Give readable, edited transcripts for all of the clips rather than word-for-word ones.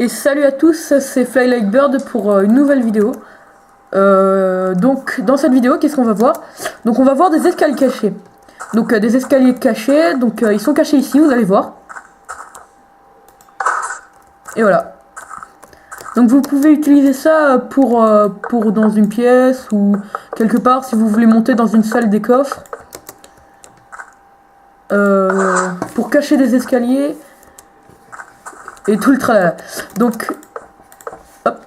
Et salut à tous, c'est Fly Like Bird pour une nouvelle vidéo. Donc dans cette vidéo, qu'est-ce qu'on va voir? Donc on va voir des escaliers cachés. Donc des escaliers cachés, donc ils sont cachés ici, vous allez voir. Et voilà. Donc vous pouvez utiliser ça pour dans une pièce ou quelque part si vous voulez monter dans une salle des coffres. Pour cacher des escaliers et tout le tralala. Donc hop,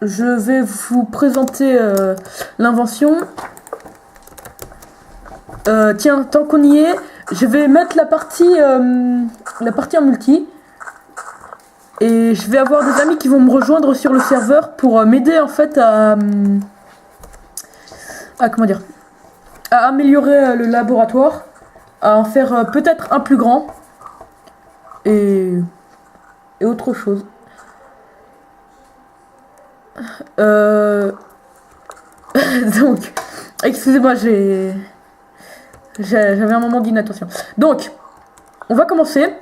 je vais vous présenter l'invention. Tiens, tant qu'on y est, je vais mettre la partie en multi. Et je vais avoir des amis qui vont me rejoindre sur le serveur pour m'aider en fait à comment dire, à améliorer le laboratoire, à en faire peut-être un plus grand et autre chose. Donc, excusez-moi, j'avais un moment d'inattention. Donc, on va commencer.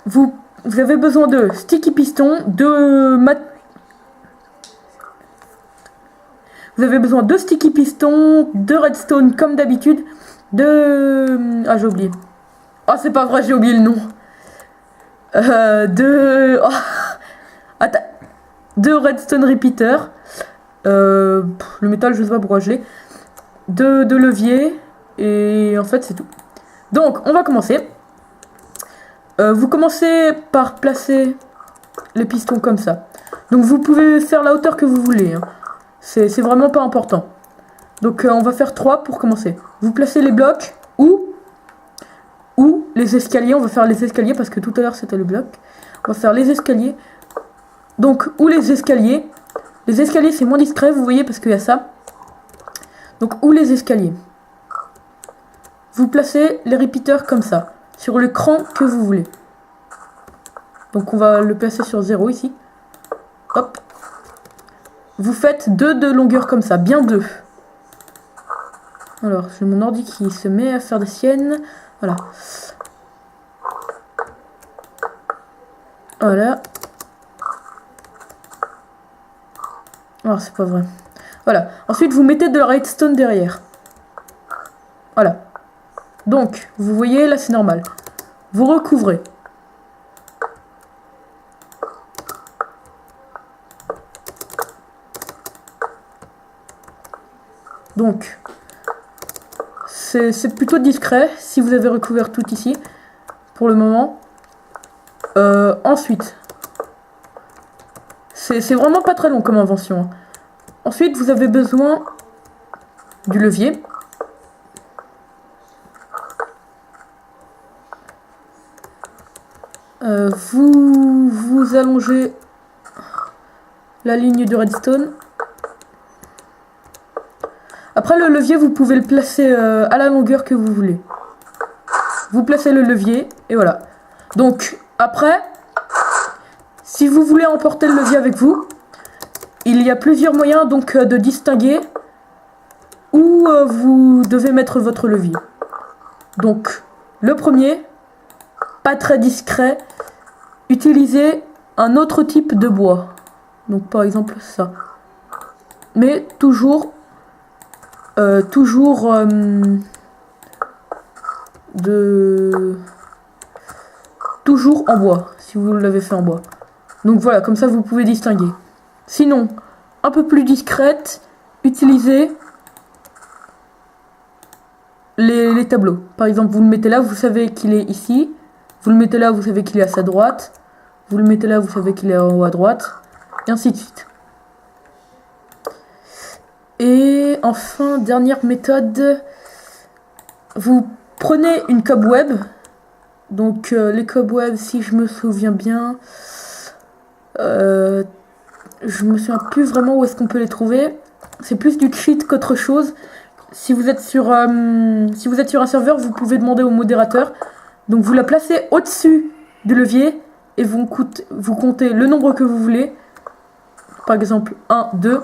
Vous avez besoin de sticky piston, vous avez besoin de sticky piston, de redstone comme d'habitude, ah, j'ai oublié. Oh, c'est pas vrai, j'ai oublié le nom. Attends. De redstone repeater. Le métal, je sais pas pourquoi je l'ai. De levier. Et en fait, c'est tout. Donc, on va commencer. Vous commencez par placer les pistons comme ça. Donc vous pouvez faire la hauteur que vous voulez, hein. C'est vraiment pas important. Donc on va faire 3 pour commencer. Vous placez les blocs ou les escaliers. On va faire les escaliers parce que tout à l'heure c'était le bloc. On va faire les escaliers. Donc ou les escaliers. Les escaliers c'est moins discret, vous voyez, parce qu'il y a ça. Donc ou les escaliers. Vous placez les repeaters comme ça, sur le cran que vous voulez. Donc on va le placer sur 0 ici. Hop. Vous faites 2 de longueur comme ça, bien 2. Alors, j'ai mon ordi qui se met à faire des siennes. Voilà. Voilà. Oh, c'est pas vrai. Voilà. Ensuite, vous mettez de la redstone derrière. Voilà. Donc, vous voyez, là, c'est normal. Vous recouvrez. Donc, c'est plutôt discret si vous avez recouvert tout ici, pour le moment. Ensuite, c'est vraiment pas très long comme invention, hein. Ensuite, vous avez besoin du levier. Vous allongez la ligne de redstone. Après le levier, vous pouvez le placer à la longueur que vous voulez. Vous placez le levier et voilà. Donc après, si vous voulez emporter le levier avec vous, il y a plusieurs moyens donc de distinguer où vous devez mettre votre levier. Donc le premier, pas très discret, utilisez un autre type de bois. Donc par exemple ça. Mais toujours en bois, si vous l'avez fait en bois. Donc voilà, comme ça vous pouvez distinguer. Sinon, un peu plus discrète, utilisez les tableaux. Par exemple, vous le mettez là, vous savez qu'il est ici. Vous le mettez là, vous savez qu'il est à sa droite. Vous le mettez là, vous savez qu'il est en haut à droite. Et ainsi de suite. Et enfin, dernière méthode, vous prenez une cobweb. Donc les cobwebs, si je me souviens bien, je me souviens plus vraiment où est-ce qu'on peut les trouver. C'est plus du cheat qu'autre chose. Si vous êtes sur un serveur, vous pouvez demander au modérateur. Donc vous la placez au-dessus du levier et vous comptez le nombre que vous voulez. Par exemple 1, 2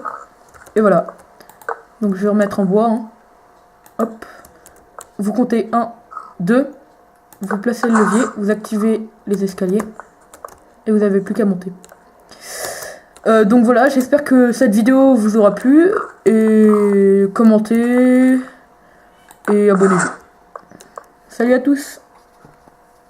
et voilà. Donc je vais remettre en bois, hein. Hop. Vous comptez 1, 2 vous placez le levier, vous activez les escaliers et vous n'avez plus qu'à monter. Donc voilà, j'espère que cette vidéo vous aura plu et commentez et abonnez-vous. Salut à tous!